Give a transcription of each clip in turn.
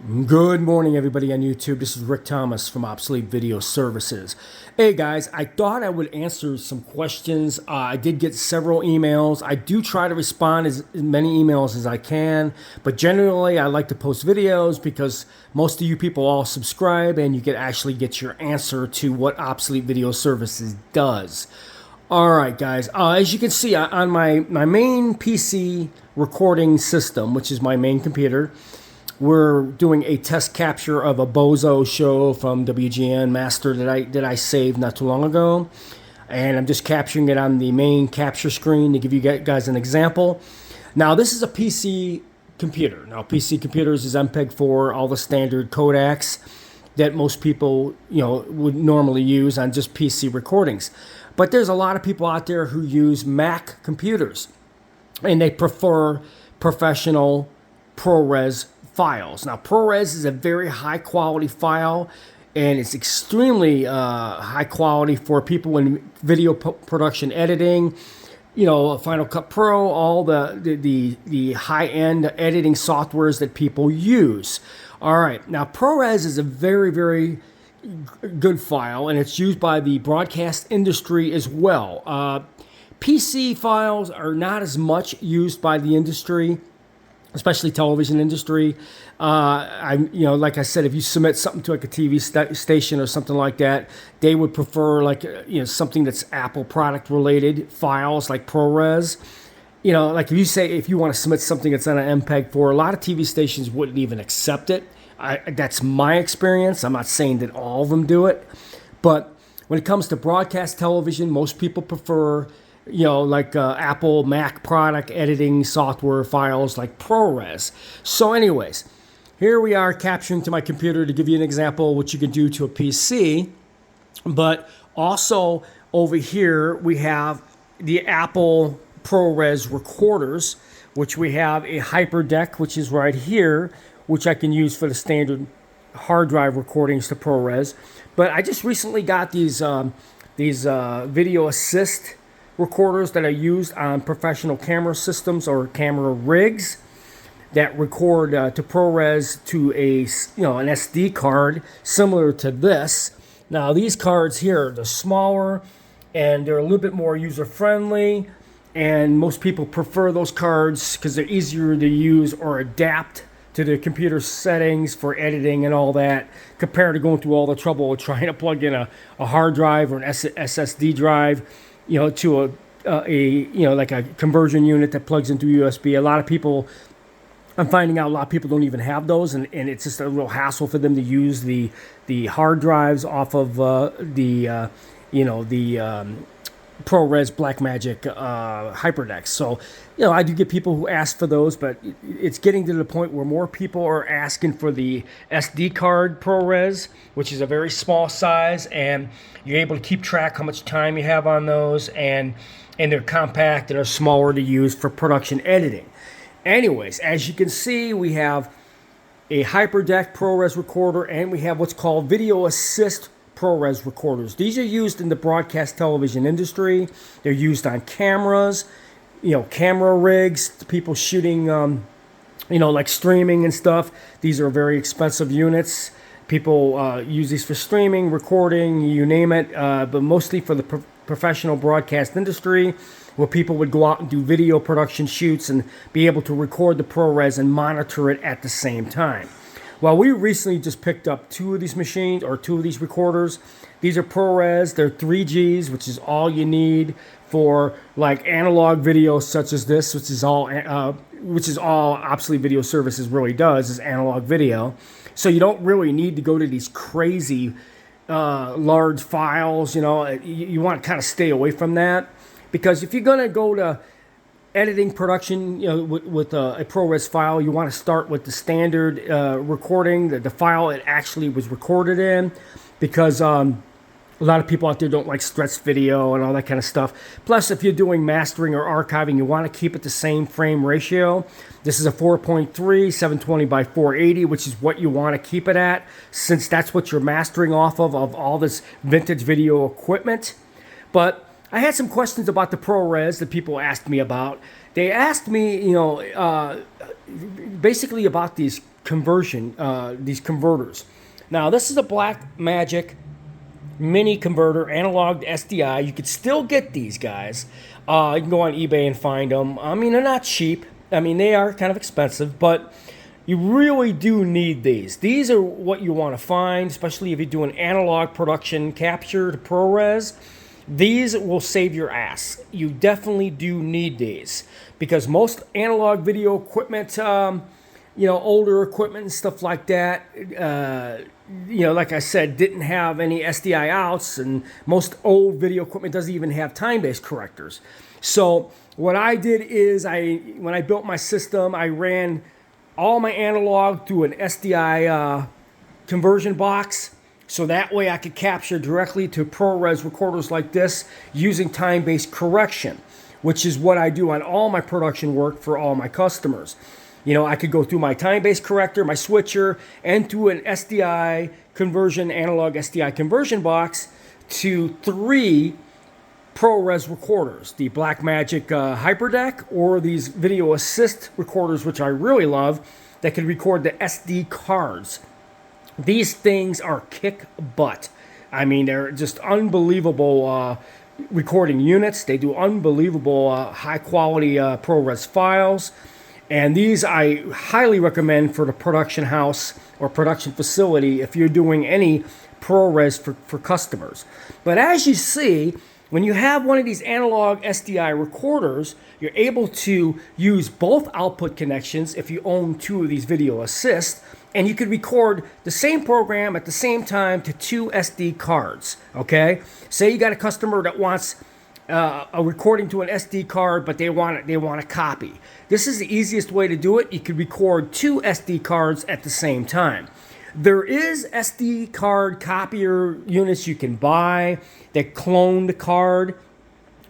Good morning, everybody on YouTube. This is Rick Thomas from Obsolete Video Services. Hey guys, I thought I would answer some questions. I did get several emails. I do try to respond as many emails as I can, but generally I like to post videos because most of you people all subscribe and you can actually get your answer to what Obsolete Video Services does. All right, guys. As you can see on my main PC recording system, which is my main computer, we're doing a test capture of a Bozo show from WGN Master that I saved not too long ago, and I'm just capturing it on the main capture screen to give you guys an example. Now this is a PC computer. Now PC computers is MPEG-4, all the standard codecs that most people would normally use on just PC recordings. But there's a lot of people out there who use Mac computers, and they prefer professional ProRes files. Now, ProRes is a very high quality file, and it's extremely high quality for people in video production editing. Final Cut Pro, all the high end editing softwares that people use. All right, now ProRes is a very good file, and it's used by the broadcast industry as well. PC files are not as much used by the industry, especially television industry. Like I said, if you submit something to like a TV station or something like that, they would prefer something that's Apple product related files like ProRes. Like if you want to submit something that's on an MPEG-4, a lot of TV stations wouldn't even accept it. That's my experience. I'm not saying that all of them do it, but when it comes to broadcast television, most people prefer Apple Mac product editing software files like ProRes. So anyways, here we are capturing to my computer to give you an example of what you can do to a PC. But also over here we have the Apple ProRes recorders, which we have a hyperdeck, which is right here, which I can use for the standard hard drive recordings to ProRes. But I just recently got these video assist recorders that are used on professional camera systems or camera rigs that record to ProRes to an SD card similar to this. Now these cards here, they're smaller and they're a little bit more user friendly, and most people prefer those cards because they're easier to use or adapt to the computer settings for editing and all that, compared to going through all the trouble of trying to plug in a hard drive or an SSD drive to a conversion unit that plugs into USB. I'm finding out a lot of people don't even have those, and it's just a real hassle for them to use the hard drives off of the ProRes Blackmagic hyperdecks. So I do get people who ask for those, but it's getting to the point where more people are asking for the SD card ProRes, which is a very small size, and you're able to keep track how much time you have on those, and they're compact and are smaller to use for production editing. Anyways, as you can see, we have a hyperdeck ProRes recorder, and we have what's called video assist ProRes recorders. These are used in the broadcast television industry. They're used on cameras, camera rigs, people shooting, like streaming and stuff. These are very expensive units. People use these for streaming, recording, you name it, but mostly for the professional broadcast industry, where people would go out and do video production shoots and be able to record the ProRes and monitor it at the same time. Well, we recently just picked up two of these machines, or two of these recorders. These are ProRes. They're 3Gs, which is all you need for like analog video such as this, which is all Obsolete Video Services really does, is analog video. So you don't really need to go to these crazy large files. You want to kind of stay away from that, because if you're going to go to editing production, with a ProRes file, you want to start with the standard recording, the file it actually was recorded in, because a lot of people out there don't like stretched video and all that kind of stuff. Plus, if you're doing mastering or archiving, you want to keep it the same frame ratio. This is a 4.3 720 by 480, which is what you want to keep it at, since that's what you're mastering off of all this vintage video equipment. But I had some questions about the ProRes that people asked me about. They asked me, basically about these these converters. Now, this is a Black Magic mini converter, analog to SDI. You could still get these guys. You can go on eBay and find them. I mean, they're not cheap. I mean, they are kind of expensive, but you really do need these. These are what you want to find, especially if you're doing analog production capture to ProRes. These will save your ass. You definitely do need these because most analog video equipment, older equipment and stuff like that, like I said, didn't have any SDI outs, and most old video equipment doesn't even have time-based correctors. So what I did is when I built my system, I ran all my analog through an SDI conversion box, so that way I could capture directly to ProRes recorders like this using time-based correction, which is what I do on all my production work for all my customers. I could go through my time-based corrector, my switcher, and through an SDI conversion, analog SDI conversion box to 3 ProRes recorders, the Blackmagic HyperDeck, or these Video Assist recorders, which I really love, that can record the SD cards. These things are kick butt. I mean, they're just unbelievable recording units. They do unbelievable high-quality ProRes files. And these I highly recommend for the production house or production facility if you're doing any ProRes for customers. But as you see, when you have one of these analog SDI recorders, you're able to use both output connections if you own 2 of these Video Assist, and you could record the same program at the same time to 2 SD cards, okay? Say you got a customer that wants a recording to an SD card, but they want a copy. This is the easiest way to do it. You could record 2 SD cards at the same time. There is SD card copier units you can buy that clone the card,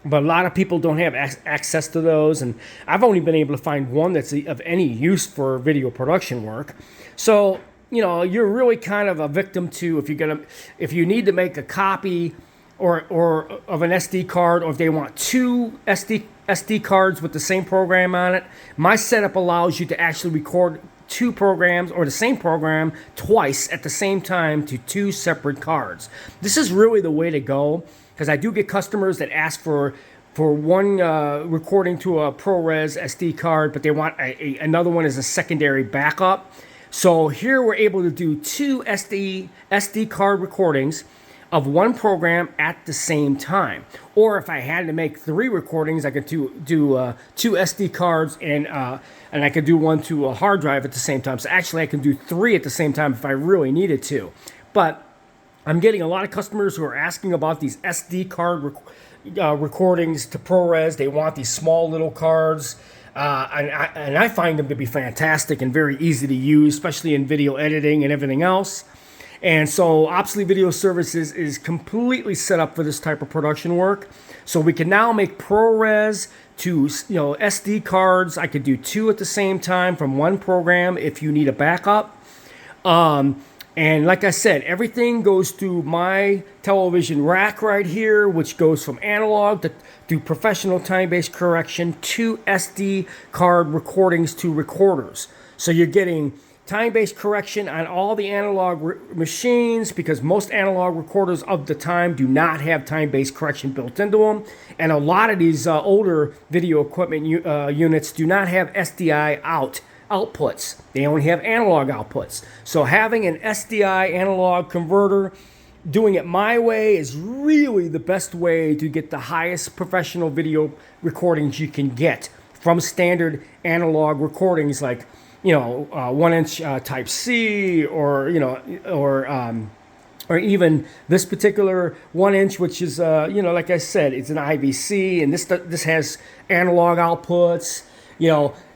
but a lot of people don't have access to those, and I've only been able to find one that's of any use for video production work. So, you're really kind of a victim to if you need to make a copy or of an SD card, or if they want 2 SD cards with the same program on it. My setup allows you to actually record 2 programs or the same program twice at the same time to 2 separate cards. This is really the way to go, because I do get customers that ask for one recording to a ProRes SD card, but they want another one as a secondary backup. So here we're able to do 2 SD card recordings of one program at the same time. Or if I had to make 3 recordings, I could do 2 SD cards and I could do one to a hard drive at the same time. So actually I can do 3 at the same time if I really needed to. But I'm getting a lot of customers who are asking about these SD card recordings to ProRes. They want these small little cards. And I find them to be fantastic and very easy to use, especially in video editing and everything else. And so Obsolete Video Services is completely set up for this type of production work. So we can now make ProRes to SD cards. I could do 2 at the same time from one program if you need a backup. And like I said, everything goes through my television rack right here, which goes from analog to do professional time-based correction to SD card recordings to recorders. So you're getting time-based correction on all the analog machines, because most analog recorders of the time do not have time-based correction built into them. And a lot of these older video equipment units do not have SDI outputs. They only have analog outputs. So having an SDI analog converter, doing it my way, is really the best way to get the highest professional video recordings you can get from standard analog recordings like 1-inch Type C, or even this particular 1-inch, which is like I said, it's an IVC, and this has analog outputs.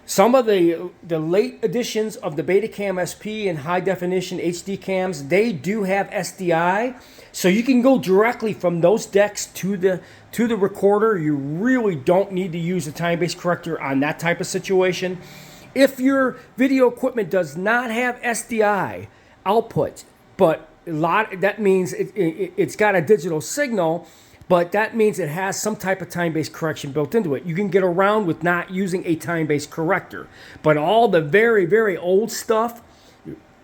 Some of the late editions of the Betacam SP and high definition HD cams, they do have SDI, so you can go directly from those decks to the recorder. You really don't need to use a time-based corrector on that type of situation. If your video equipment does not have SDI output, but that means it's got a digital signal, but that means it has some type of time-based correction built into it. You can get around with not using a time-based corrector. But all the very, very old stuff,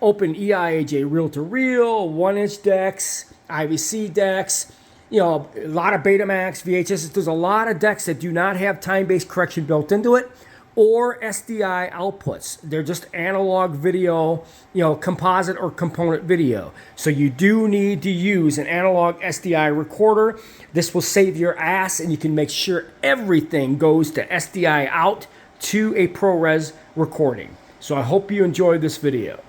open EIAJ reel-to-reel, 1-inch decks, IVC decks, you know, a lot of Betamax, VHS. There's a lot of decks that do not have time-based correction built into it, or SDI outputs. They're just analog video, you know, composite or component video. So you do need to use an analog SDI recorder. This will save your ass, and you can make sure everything goes to SDI out to a ProRes recording. So I hope you enjoyed this video.